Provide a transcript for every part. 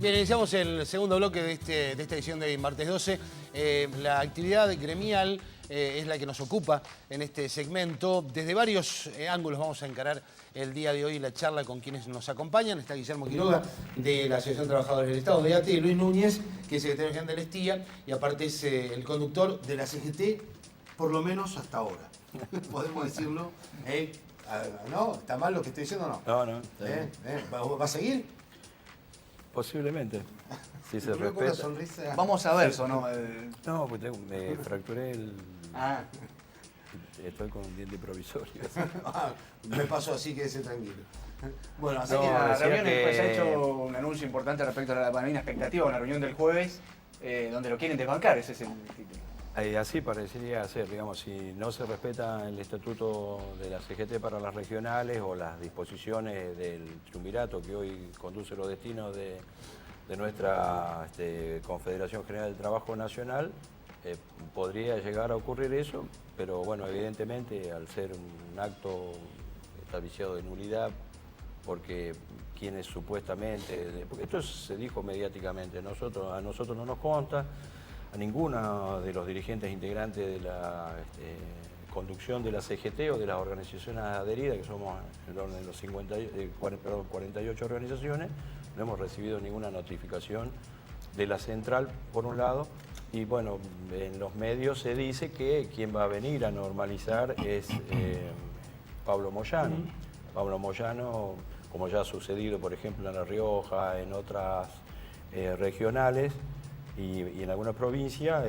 Bien, iniciamos el segundo bloque de esta edición de Martes 12. La actividad gremial es la que nos ocupa en este segmento. Desde varios ángulos vamos a encarar el día de hoy la charla con quienes nos acompañan. Está Guillermo Quiroga, de la Asociación de Trabajadores del Estado de ATE, y Luis Núñez, que es secretario general del ESTIA, y aparte es el conductor de la CGT, por lo menos hasta ahora. Podemos decirlo. ¿No? ¿Está mal lo que estoy diciendo o no? No. ¿Va a seguir? Posiblemente, si se Una respeta. sonrisa. Vamos a ver, ¿o no? No, pues me fracturé el... Ah, Estoy con un diente provisorio. Me pasó así, quédese tranquilo. Bueno, así No, que la decía reunión que- después se ha hecho un anuncio importante respecto a la expectativa, una reunión del jueves, donde lo quieren desbancar, ese es el título. Así parecería ser, digamos, si no se respeta el estatuto de la CGT para las regionales o las disposiciones del triunvirato que hoy conduce los destinos de nuestra Confederación General del Trabajo Nacional, podría llegar a ocurrir eso, pero bueno, evidentemente al ser un acto está viciado de nulidad, porque quienes supuestamente, porque esto se dijo mediáticamente, a nosotros no nos consta, a ninguno de los dirigentes integrantes de la conducción de la CGT o de las organizaciones adheridas, que somos en el orden de los 48 organizaciones, no hemos recibido ninguna notificación de la central, por un lado, y bueno, en los medios se dice que quien va a venir a normalizar es Pablo Moyano. Pablo Moyano, como ya ha sucedido, por ejemplo, en La Rioja, en otras regionales, y en algunas provincias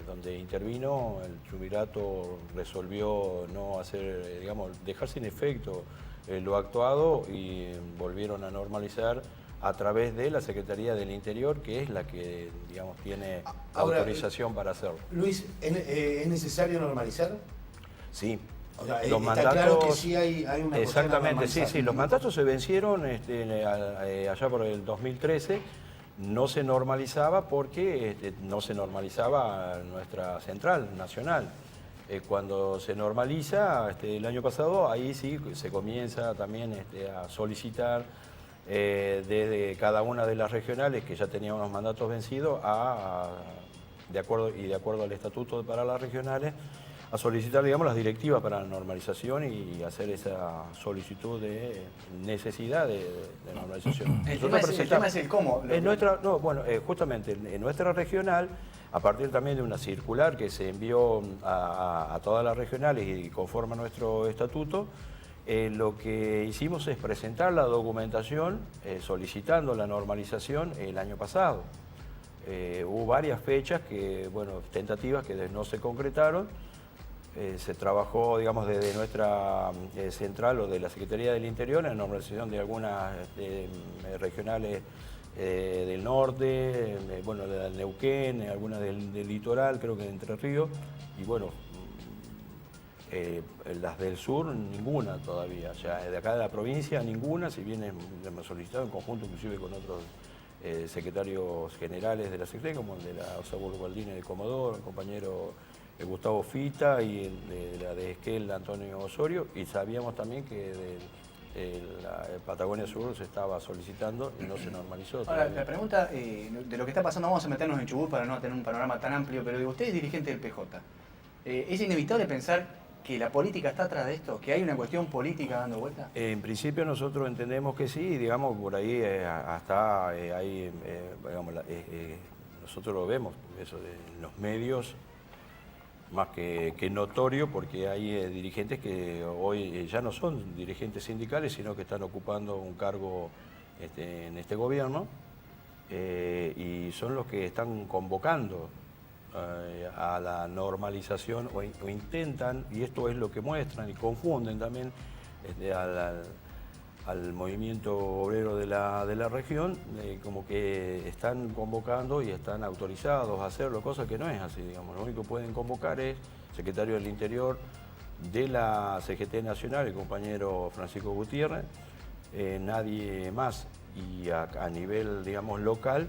donde intervino, el triunvirato resolvió no hacer, digamos, dejar sin efecto lo actuado y volvieron a normalizar a través de la Secretaría del Interior, que es la que, digamos, tiene Ahora, autorización para hacerlo. Luis, ¿es necesario normalizar? Sí. O sea, Los está claro que mandatos- sí hay una Exactamente, sí, cuestión a sí. Los mandatos se vencieron allá por el 2013. No se normalizaba porque no se normalizaba nuestra central nacional. Cuando se normaliza, el año pasado, ahí sí se comienza también a solicitar desde cada una de las regionales que ya tenían unos mandatos vencidos de acuerdo al estatuto para las regionales, a solicitar, digamos, las directivas para la normalización y hacer esa solicitud de necesidad de normalización. El Nosotros tema es el cómo. Justamente en nuestra regional, a partir también de una circular que se envió a todas las regionales y conforma nuestro estatuto, lo que hicimos es presentar la documentación solicitando la normalización el año pasado. Hubo varias fechas tentativas que no se concretaron. Se trabajó, digamos, desde nuestra central o de la Secretaría del Interior en la normalización de algunas regionales del norte, de Neuquén, algunas del litoral, creo que de Entre Ríos, y bueno, las del sur, ninguna todavía. O sea, de acá de la provincia, ninguna, si bien hemos solicitado en conjunto inclusive con otros secretarios generales de la Secretaría, como el de la Osabur Gualdini de Comodoro, el compañero Gustavo Fita, y de la de Esquel, Antonio Osorio, y sabíamos también que de la Patagonia Sur se estaba solicitando y no se normalizó. Ahora, la pregunta de lo que está pasando, vamos a meternos en Chubut para no tener un panorama tan amplio, pero digo, usted es dirigente del PJ. ¿Es inevitable pensar que la política está atrás de esto? ¿Que hay una cuestión política dando vuelta? En principio nosotros entendemos que sí, digamos, por ahí hasta hay, nosotros lo vemos, eso de los medios, más que notorio, porque hay dirigentes que hoy ya no son dirigentes sindicales, sino que están ocupando un cargo en este gobierno, y son los que están convocando a la normalización o intentan, y esto es lo que muestran y confunden también al movimiento obrero de la región, como que están convocando y están autorizados a hacerlo, cosa que no es así, digamos. Lo único que pueden convocar es secretario del Interior de la CGT Nacional, el compañero Francisco Gutiérrez, nadie más. Y a nivel, digamos, local,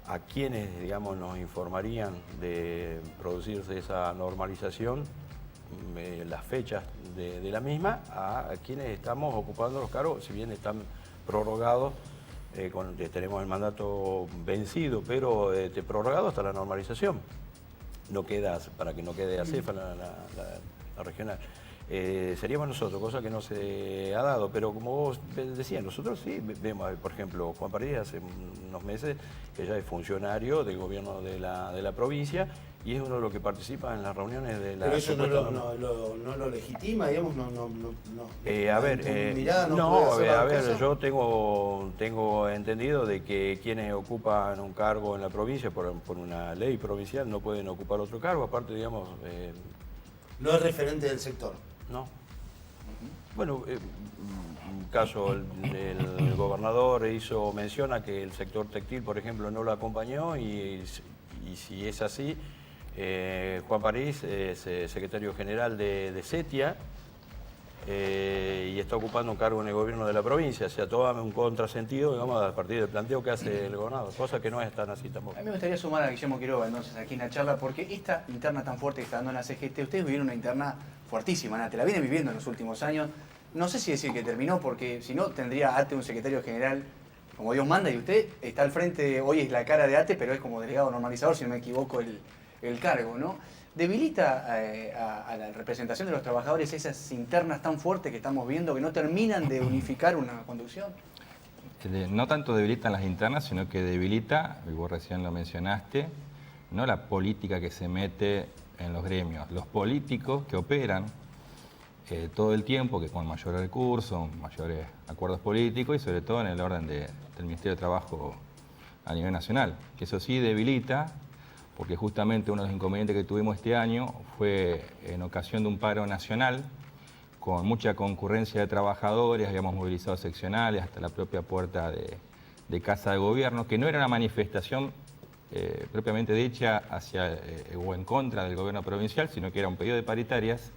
a quienes, digamos, nos informarían de producirse esa normalización, las fechas de la misma, a quienes estamos ocupando los cargos, si bien están prorrogados tenemos el mandato vencido, pero prorrogado hasta la normalización. No queda, para que no quede acéfala la regional. Seríamos nosotros, cosa que no se ha dado, pero como vos decías, nosotros sí vemos, por ejemplo, Juan París hace unos meses que ya es funcionario del gobierno de la provincia y es uno de los que participa en las reuniones de la... Pero eso no lo legitima, digamos, a ver, yo tengo entendido de que quienes ocupan un cargo en la provincia por una ley provincial no pueden ocupar otro cargo, aparte, digamos... no es referente del sector. No. Bueno, un caso, el gobernador menciona que el sector textil, por ejemplo, no lo acompañó y si es así, Juan París es secretario general de CETIA y está ocupando un cargo en el gobierno de la provincia, o sea, todo un contrasentido, digamos, a partir del planteo que hace el gobernador, cosa que no es tan así tampoco. A mí me gustaría sumar a Guillermo Quiroga entonces aquí en la charla, porque esta interna tan fuerte que está dando en la CGT, ustedes vivieron una interna fuertísima, Nate, la vienen viviendo en los últimos años. No sé si decir que terminó, porque si no tendría ATE un secretario general como Dios manda, y usted está al frente, hoy es la cara de ATE, pero es como delegado normalizador, si no me equivoco, el cargo, ¿no? ¿Debilita a la representación de los trabajadores esas internas tan fuertes que estamos viendo, que no terminan de unificar una conducción? No tanto debilitan las internas, sino que debilita, y vos recién lo mencionaste, no la política que se mete en los gremios, los políticos que operan todo el tiempo, que con mayores recursos, mayores acuerdos políticos y sobre todo en el orden del Ministerio de Trabajo a nivel nacional, que eso sí debilita, porque justamente uno de los inconvenientes que tuvimos este año fue en ocasión de un paro nacional, con mucha concurrencia de trabajadores, habíamos movilizado seccionales hasta la propia puerta de Casa de Gobierno, que no era una manifestación propiamente dicha hacia o en contra del gobierno provincial, sino que era un pedido de paritarias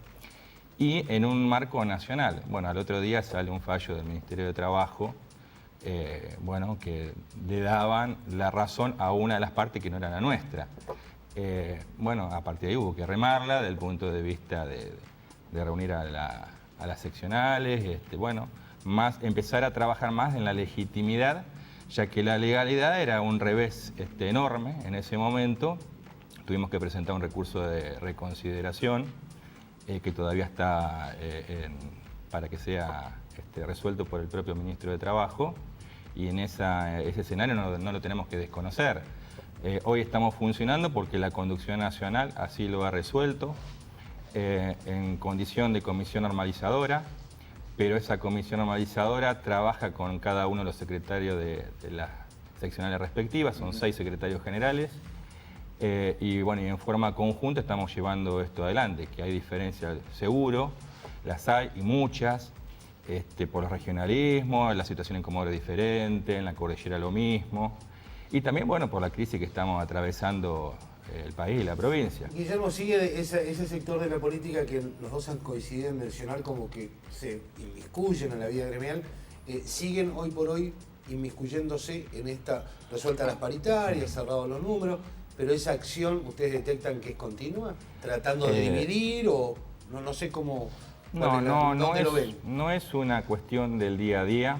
y en un marco nacional. Bueno, al otro día sale un fallo del Ministerio de Trabajo, que le daban la razón a una de las partes que no era la nuestra. A partir de ahí hubo que remarla desde el punto de vista de reunir a las seccionales, empezar a trabajar más en la legitimidad, ya que la legalidad era un revés enorme en ese momento. Tuvimos que presentar un recurso de reconsideración que todavía está para que sea resuelto por el propio ministro de Trabajo, y en ese escenario no lo tenemos que desconocer. Hoy estamos funcionando porque la conducción nacional así lo ha resuelto, en condición de comisión normalizadora, pero esa comisión normalizadora trabaja con cada uno de los secretarios de las seccionales respectivas, son 6 secretarios generales, y en forma conjunta estamos llevando esto adelante, que hay diferencias seguro, las hay y muchas, por los regionalismos, la situación en Comodoro es diferente, en la cordillera lo mismo, y también por la crisis que estamos atravesando el país y la provincia. Guillermo, sigue ese sector de la política que los dos han coincidido en mencionar como que se inmiscuyen en la vida gremial, siguen hoy por hoy inmiscuyéndose en esta resuelta las paritarias, cerrados los números, pero esa acción ustedes detectan que es continua, tratando de dividir o no sé cómo... No es una cuestión del día a día,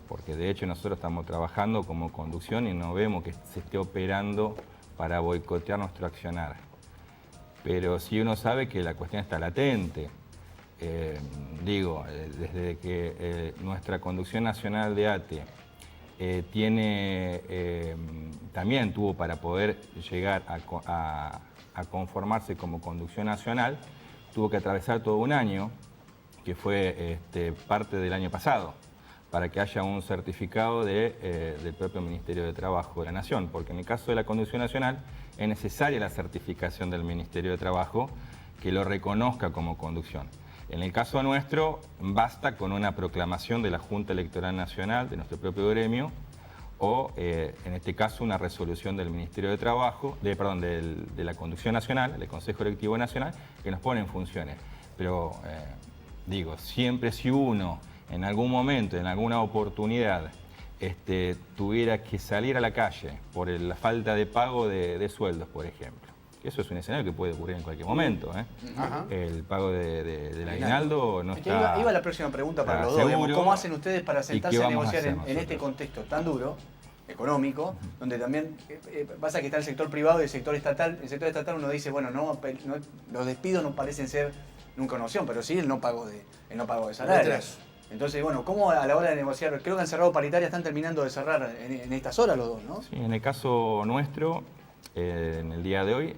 porque de hecho nosotros estamos trabajando como conducción y no vemos que se esté operando para boicotear nuestro accionar. Pero sí uno sabe que la cuestión está latente. Desde que nuestra conducción nacional de ATE también tuvo para poder llegar a conformarse como conducción nacional, tuvo que atravesar todo un año, que fue parte del año pasado, para que haya un certificado del propio Ministerio de Trabajo de la Nación, porque en el caso de la conducción nacional es necesaria la certificación del Ministerio de Trabajo que lo reconozca como conducción. En el caso nuestro, basta con una proclamación de la Junta Electoral Nacional, de nuestro propio gremio, o en este caso una resolución del Ministerio de Trabajo, de la Conducción Nacional, del Consejo Electivo Nacional, que nos pone en funciones. Pero siempre si uno en algún momento, en alguna oportunidad, tuviera que salir a la calle por la falta de pago de sueldos, por ejemplo, que eso es un escenario que puede ocurrir en cualquier momento. Ajá. El pago del aguinaldo no Es que está... iba la próxima pregunta para está los dos. Digamos, seguro. ¿cómo hacen ustedes para ¿Y sentarse qué a vamos a negociar hacer en este nosotros? contexto tan duro, económico, donde también pasa que está el sector privado y el sector estatal? El sector estatal uno dice, bueno, los despidos no parecen ser nunca una opción, pero sí el no pago de salarios. Retraso. Entonces, bueno, ¿cómo a la hora de negociar? Creo que han cerrado paritarias, están terminando de cerrar en estas horas los dos, ¿no? Sí, en el caso nuestro, en el día de hoy,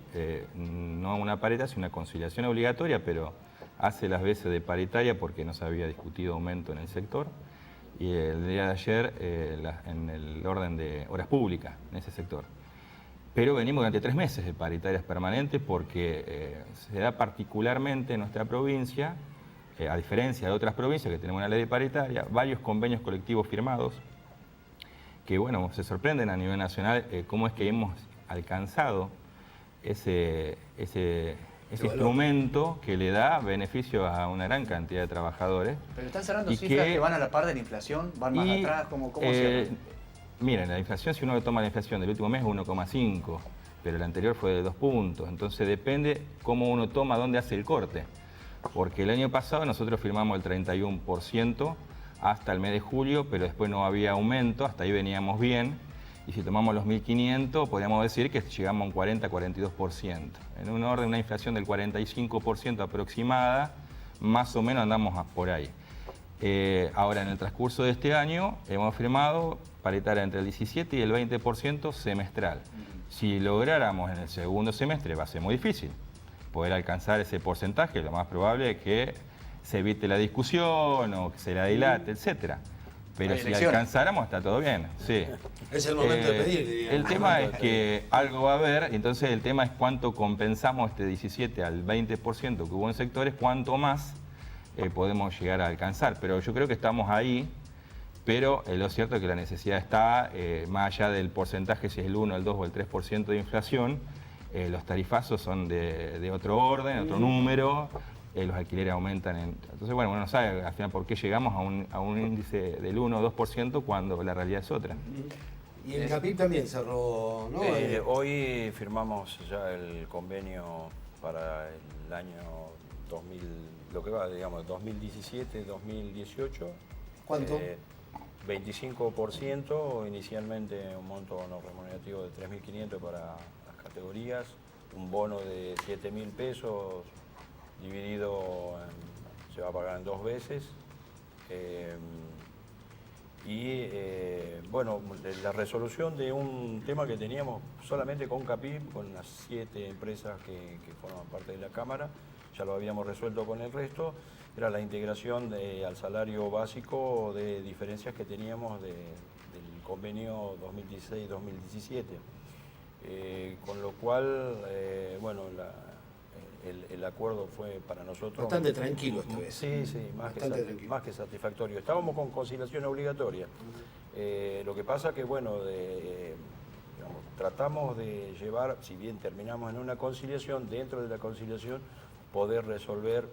no una paritaria, sino una conciliación obligatoria, pero hace las veces de paritaria porque no se había discutido aumento en el sector. Y el día de ayer, en el orden de horas públicas, en ese sector. Pero venimos durante 3 meses de paritarias permanentes porque se da particularmente en nuestra provincia, a diferencia de otras provincias que tenemos una ley de paritaria, varios convenios colectivos firmados que, bueno, se sorprenden a nivel nacional cómo es que hemos alcanzado ese instrumento que le da beneficio a una gran cantidad de trabajadores. Pero están cerrando Y cifras que- que van a la par de la inflación, van más atrás, ¿cómo cierran? Miren, la inflación, si uno toma la inflación del último mes es 1,5, pero el anterior fue de 2 puntos. Entonces depende cómo uno toma, dónde hace el corte. Porque el año pasado nosotros firmamos el 31% hasta el mes de julio, pero después no había aumento, hasta ahí veníamos bien. Y si tomamos los 1.500, podríamos decir que llegamos a un 40-42%. En un orden, una inflación del 45% aproximada, más o menos andamos por ahí. Ahora, en el transcurso de este año, hemos firmado paritaria entre el 17 y el 20% semestral. Si lográramos en el segundo semestre, va a ser muy difícil poder alcanzar ese porcentaje. Lo más probable es que se evite la discusión o que se la dilate, etcétera. Pero Hay si elecciones. alcanzáramos, está todo bien. Sí. Es el momento de pedir, diría. El tema es que algo va a haber, entonces el tema es cuánto compensamos este 17 al 20% que hubo en sectores, cuánto más podemos llegar a alcanzar. Pero yo creo que estamos ahí, pero lo cierto es que la necesidad está, más allá del porcentaje, si es el 1, el 2 o el 3% de inflación, los tarifazos son de otro orden, otro número. Los alquileres aumentan. Entonces, bueno, uno no sabe al final por qué llegamos a un índice del 1 o 2% cuando la realidad es otra. Y el CAPIB también cerró, ¿no? Hoy firmamos ya el convenio para el año 2000, lo que va, digamos, 2017-2018. ¿Cuánto? 25%, inicialmente un monto no remunerativo de 3.500 para las categorías, un bono de 7.000 pesos, dividido, se va a pagar en 2 veces. Bueno, la resolución de un tema que teníamos solamente con CAPIB, con las 7 empresas que forman parte de la Cámara, ya lo habíamos resuelto con el resto, era la integración al salario básico de diferencias que teníamos del convenio 2016-2017. Con lo cual, bueno, el acuerdo fue para nosotros... Bastante tranquilo esta vez. Sí, más que satisfactorio. Estábamos con conciliación obligatoria. Lo que pasa que, bueno, digamos, tratamos de llevar, si bien terminamos en una conciliación, dentro de la conciliación poder resolver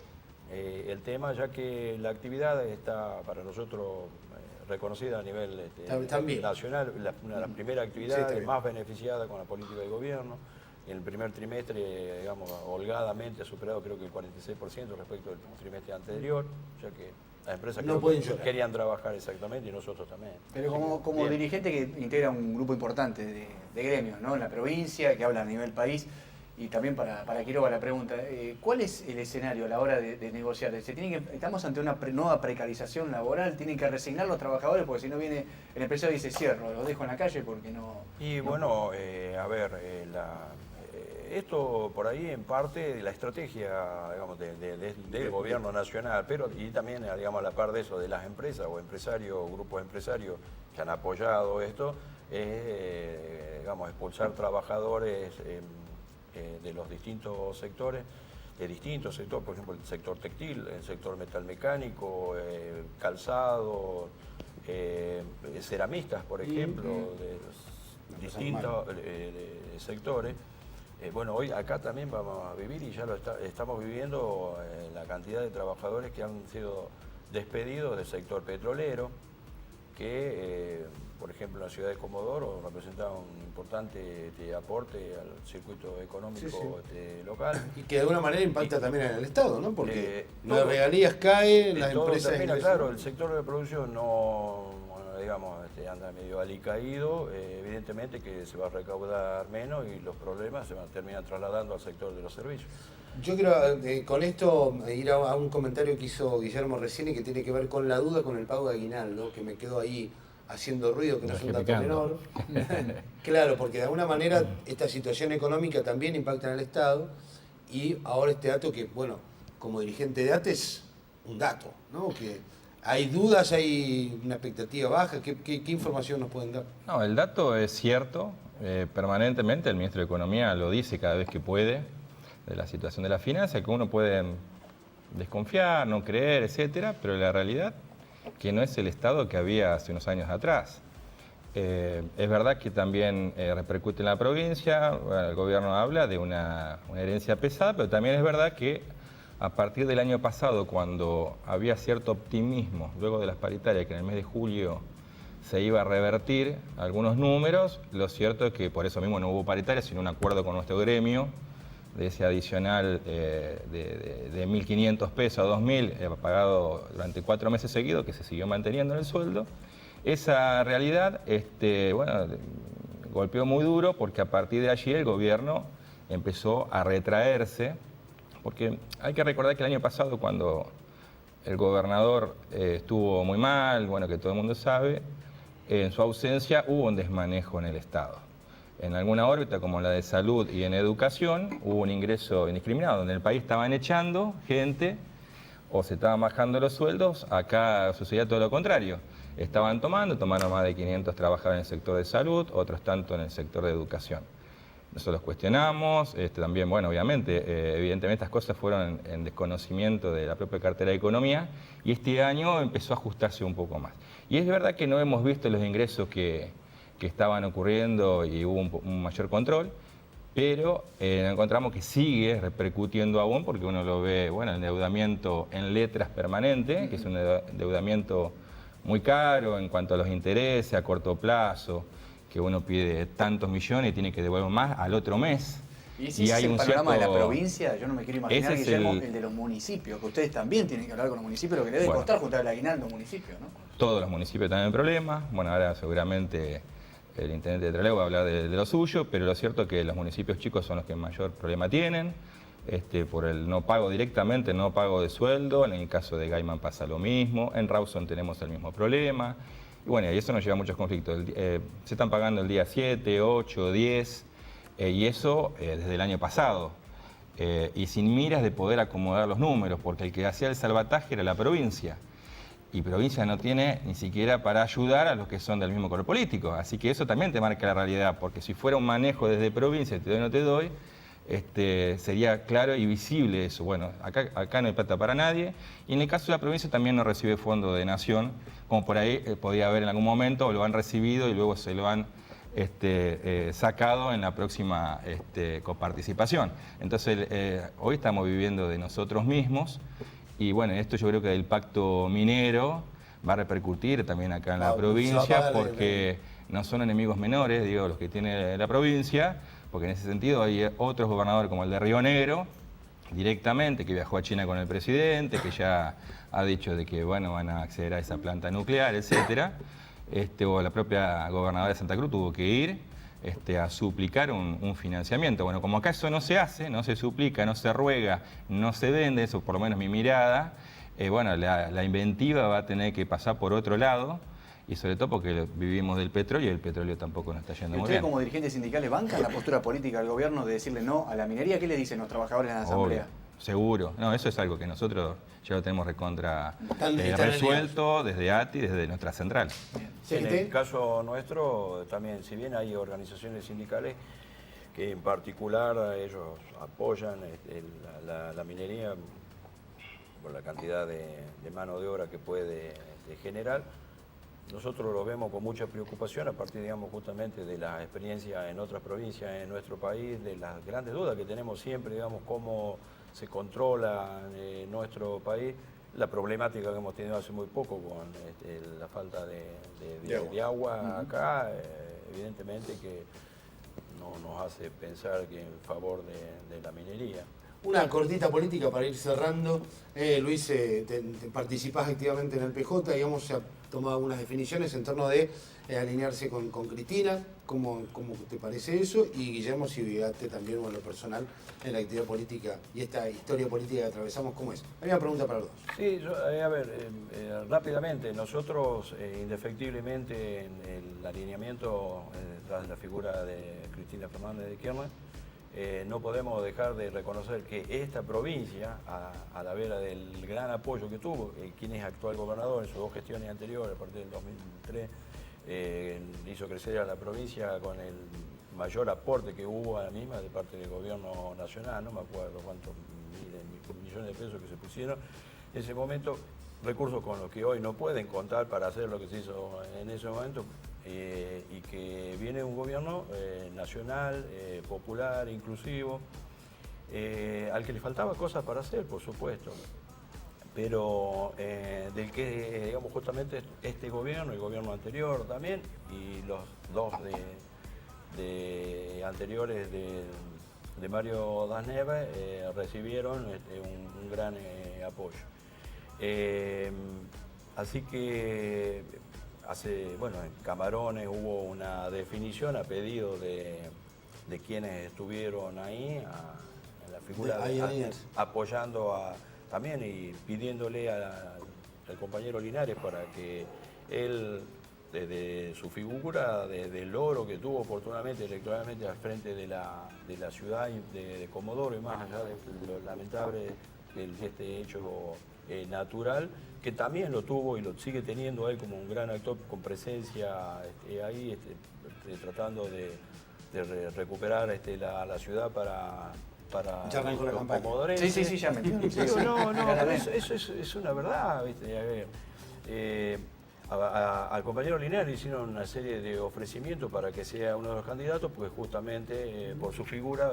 el tema, ya que la actividad está para nosotros reconocida a nivel nacional, una de las primeras actividades más beneficiadas con la política del gobierno. En el primer trimestre, digamos, holgadamente ha superado creo que el 46% respecto al trimestre anterior, ya que las empresas no querían trabajar exactamente y nosotros también. Pero como dirigente que integra un grupo importante de gremios, ¿no? En la provincia, que habla a nivel país, y también para Quiroga la pregunta, ¿cuál es el escenario a la hora de negociar? ¿Estamos ante una nueva precarización laboral? ¿Tienen que resignar los trabajadores? Porque si no viene el empresario y dice cierro, los dejo en la calle porque no... Y bueno, a ver, esto por ahí en parte de la estrategia, digamos, del gobierno nacional, pero y también, digamos, a la par de eso, de las empresas o empresarios, grupos empresarios que han apoyado esto, digamos, expulsar trabajadores de los distintos sectores, por ejemplo, el sector textil, el sector metalmecánico, calzado, ceramistas, por ejemplo, de los distintos sectores. Bueno, hoy acá también vamos a vivir y ya lo estamos viviendo la cantidad de trabajadores que han sido despedidos del sector petrolero, que, por ejemplo, en la ciudad de Comodoro representaba un importante aporte al circuito económico local. Y que de alguna manera impacta también en el Estado, ¿no? Porque las todo, regalías caen, las todo empresas... termina, claro, el sector de producción no, digamos, anda medio alicaído, evidentemente que se va a recaudar menos y los problemas se terminan trasladando al sector de los servicios. Yo quiero con esto ir a un comentario que hizo Guillermo recién y que tiene que ver con la duda con el pago de aguinaldo, que me quedó ahí haciendo ruido, que no es un dato menor. Claro, porque de alguna manera esta situación económica también impacta en el Estado y ahora este dato que, bueno, como dirigente de ATE es un dato, ¿no? Que hay dudas, hay una expectativa baja, ¿qué información nos pueden dar? No, el dato es cierto, permanentemente el ministro de Economía lo dice cada vez que puede, de la situación de la finanza, que uno puede desconfiar, no creer, etcétera, pero la realidad que no es el Estado que había hace unos años atrás. Es verdad que también repercute en la provincia, bueno, el gobierno habla de una herencia pesada, pero también es verdad que a partir del año pasado, cuando había cierto optimismo, luego de las paritarias, que en el mes de julio se iba a revertir algunos números, lo cierto es que por eso mismo no hubo paritarias, sino un acuerdo con nuestro gremio, de ese adicional de 1.500 pesos a 2.000 pagado durante 4 meses seguidos, que se siguió manteniendo en el sueldo. Esa realidad bueno, golpeó muy duro porque a partir de allí el gobierno empezó a retraerse, porque hay que recordar que el año pasado, cuando el gobernador estuvo muy mal, bueno, que todo el mundo sabe, en su ausencia hubo un desmanejo en el Estado. En alguna órbita, como la de salud y en educación, hubo un ingreso indiscriminado, donde en el país estaban echando gente o se estaban bajando los sueldos. Acá sucedía todo lo contrario. Estaban tomaron más de 500 trabajadores en el sector de salud, otros tanto en el sector de educación. Nosotros cuestionamos, también, bueno, obviamente, evidentemente estas cosas fueron en desconocimiento de la propia cartera de Economía y este año empezó a ajustarse un poco más. Y es verdad que no hemos visto los ingresos que estaban ocurriendo y hubo un mayor control, pero encontramos que sigue repercutiendo aún, porque uno lo ve, bueno, el endeudamiento en letras permanente, que es un endeudamiento muy caro en cuanto a los intereses a corto plazo, que uno pide tantos millones y tiene que devolver más al otro mes. Y ese es el panorama de la provincia, yo no me quiero imaginar, ese es Guillermo, el de los municipios, que ustedes también tienen que hablar con los municipios, lo que le debe costar juntar el aguinaldo a los municipios, ¿no? Todos los municipios tienen problemas, bueno, ahora seguramente el intendente de Trelew va a hablar de lo suyo, pero lo cierto es que los municipios chicos son los que mayor problema tienen, por el no pago directamente, no pago de sueldo. En el caso de Gaiman pasa lo mismo, en Rawson tenemos el mismo problema, y bueno, y eso nos lleva a muchos conflictos. Se están pagando el día 7, 8, 10, y eso desde el año pasado, y sin miras de poder acomodar los números, porque el que hacía el salvataje era la provincia. Y provincia no tiene ni siquiera para ayudar a los que son del mismo color político. Así que eso también te marca la realidad, porque si fuera un manejo desde provincia, te doy o no te doy, sería claro y visible eso. Bueno, acá no hay plata para nadie, y en el caso de la provincia también no recibe fondo de nación, como por ahí podía haber en algún momento, o lo han recibido y luego se lo han sacado en la próxima coparticipación. Entonces, hoy estamos viviendo de nosotros mismos. Y bueno, esto yo creo que el pacto minero va a repercutir también acá en la provincia, porque no son enemigos menores, digo, los que tiene la provincia, porque en ese sentido hay otros gobernadores como el de Río Negro, directamente, que viajó a China con el presidente, que ya ha dicho de que, bueno, van a acceder a esa planta nuclear, etcétera. O la propia gobernadora de Santa Cruz tuvo que ir a suplicar un financiamiento. Bueno, como acá eso no se hace, no se suplica, no se ruega, no se vende, eso por lo menos mi mirada, bueno, la inventiva va a tener que pasar por otro lado, y sobre todo porque vivimos del petróleo y el petróleo tampoco nos está yendo muy bien. ¿Ustedes como dirigentes sindicales bancan la postura política del gobierno de decirle no a la minería? ¿Qué le dicen los trabajadores en la asamblea? Seguro. No, eso es algo que nosotros ya lo tenemos recontra Están resuelto desde ATI, desde nuestra central. Sí, en el caso nuestro, también, si bien hay organizaciones sindicales que en particular ellos apoyan la minería por la cantidad de mano de obra que puede generar, nosotros lo vemos con mucha preocupación a partir, digamos, justamente de la experiencia en otras provincias en nuestro país, de las grandes dudas que tenemos siempre, digamos, cómo se controla en nuestro país la problemática que hemos tenido hace muy poco con la falta de agua acá, evidentemente que no nos hace pensar que en favor de la minería. Una cortita política para ir cerrando. Luis, participás activamente en el PJ, digamos, se ha tomado algunas definiciones en torno de alinearse con Cristina. ¿Cómo te parece eso? Y Guillermo, si vivaste también en lo personal en la actividad política y esta historia política que atravesamos, ¿cómo es? Hay una pregunta para los dos. Sí, a ver, rápidamente, nosotros indefectiblemente en el alineamiento tras la figura de Cristina Fernández de Kirchner, no podemos dejar de reconocer que esta provincia, a la vera del gran apoyo que tuvo, quien es actual gobernador en sus dos gestiones anteriores, a partir del 2003, hizo crecer a la provincia con el mayor aporte que hubo a la misma de parte del gobierno nacional, no me acuerdo cuántos millones de pesos que se pusieron en ese momento, recursos con los que hoy no pueden contar para hacer lo que se hizo en ese momento, y que viene un gobierno nacional, popular, inclusivo, al que le faltaba cosas para hacer, por supuesto, pero del que, digamos, justamente este gobierno, el gobierno anterior también, y los dos anteriores de Mario Das Neves recibieron un gran apoyo. Así que en Camarones hubo una definición a pedido de quienes estuvieron ahí, en la figura apoyando también y pidiéndole al compañero Linares para que él, desde su figura, desde el logro que tuvo oportunamente electoralmente al frente de la ciudad de Comodoro, y más allá de lo lamentable de este hecho natural, que también lo tuvo y lo sigue teniendo él como un gran actor con presencia ahí, tratando de recuperar la ciudad para ya arrancó la campaña. Sí, ya me entiendo. Eso es una verdad, ¿viste? A ver, al compañero Linares le hicieron una serie de ofrecimientos para que sea uno de los candidatos, porque justamente por su figura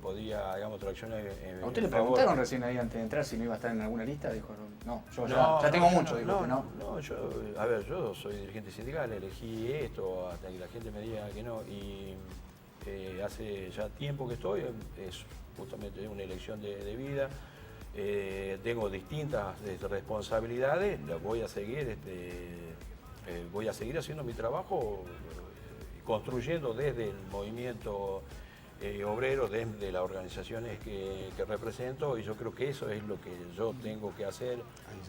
podía, digamos, traccionar en ¿A usted le favor. preguntaron recién ahí antes de entrar si no iba a estar en alguna lista? Dijo, no, yo ya tengo mucho, dijo que no. No, yo soy dirigente sindical, elegí esto hasta que la gente me diga que no, y hace ya tiempo que estoy, es justamente una elección de vida. Tengo distintas responsabilidades, las voy a seguir, haciendo mi trabajo, construyendo desde el movimiento obrero, desde las organizaciones que represento, y yo creo que eso es lo que yo tengo que hacer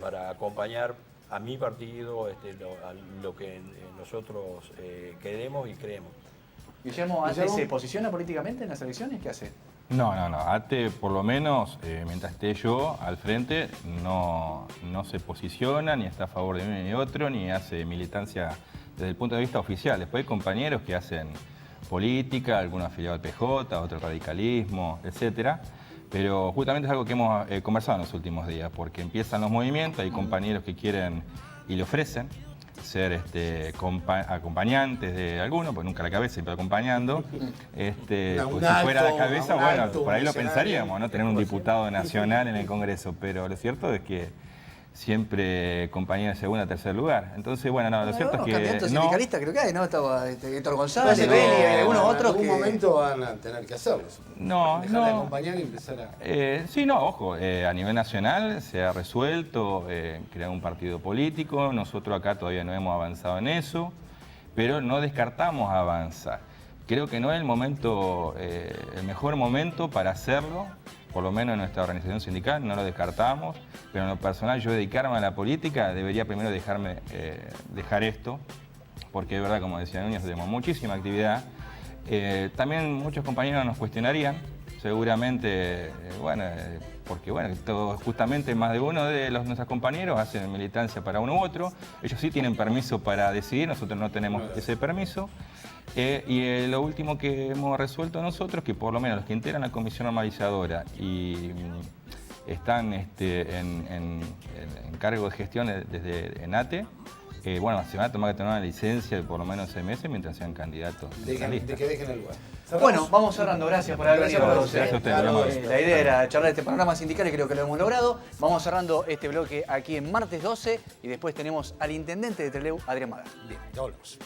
para acompañar a mi partido, a lo que nosotros queremos y creemos. Guillermo, ¿ATE se posiciona políticamente en las elecciones? ¿Qué hace? No. ATE, por lo menos, mientras esté yo al frente, no se posiciona, ni está a favor de uno ni de otro, ni hace militancia desde el punto de vista oficial. Después hay compañeros que hacen política, algunos afiliados al PJ, otro radicalismo, etcétera. Pero justamente es algo que hemos conversado en los últimos días, porque empiezan los movimientos, hay compañeros que quieren y le ofrecen ser acompañantes de alguno, porque nunca la cabeza, siempre acompañando. Pues si fuera la cabeza, bueno, por ahí lo pensaríamos, ¿no? Tener un diputado nacional en el Congreso, pero lo cierto es que siempre compañía de segundo o tercer lugar. Entonces, bueno, lo cierto es que candidato sindicalista creo que hay, ¿no? Estaba Héctor No, González, Belli y algunos otros que... En algún momento van a tener que hacerlo. Dejar de acompañar y empezar a... sí, ojo, a nivel nacional se ha resuelto crear un partido político. Nosotros acá todavía no hemos avanzado en eso, pero no descartamos avanzar. Creo que no es el mejor momento para hacerlo, por lo menos en nuestra organización sindical, no lo descartamos, pero en lo personal yo dedicarme a la política debería primero dejar esto, porque es verdad, como decía Núñez, tenemos muchísima actividad. También muchos compañeros nos cuestionarían, seguramente, porque justamente más de uno de nuestros compañeros hacen militancia para uno u otro, ellos sí tienen permiso para decidir, nosotros no tenemos ese permiso. Y lo último que hemos resuelto nosotros, que por lo menos los que integran la comisión normalizadora y están en cargo de gestión en ATE, bueno, se van a tomar que tener una licencia de por lo menos 6 meses mientras sean candidatos en esa De lista. que dejen el lugar. Bueno, vamos cerrando. Gracias por haber venido. Gracias a ustedes. La idea era charlar este panorama sindical y creo que lo hemos logrado. Vamos cerrando este bloque aquí en Martes 12 y después tenemos al intendente de Trelew, Adrián Maga. Bien, ya volvemos.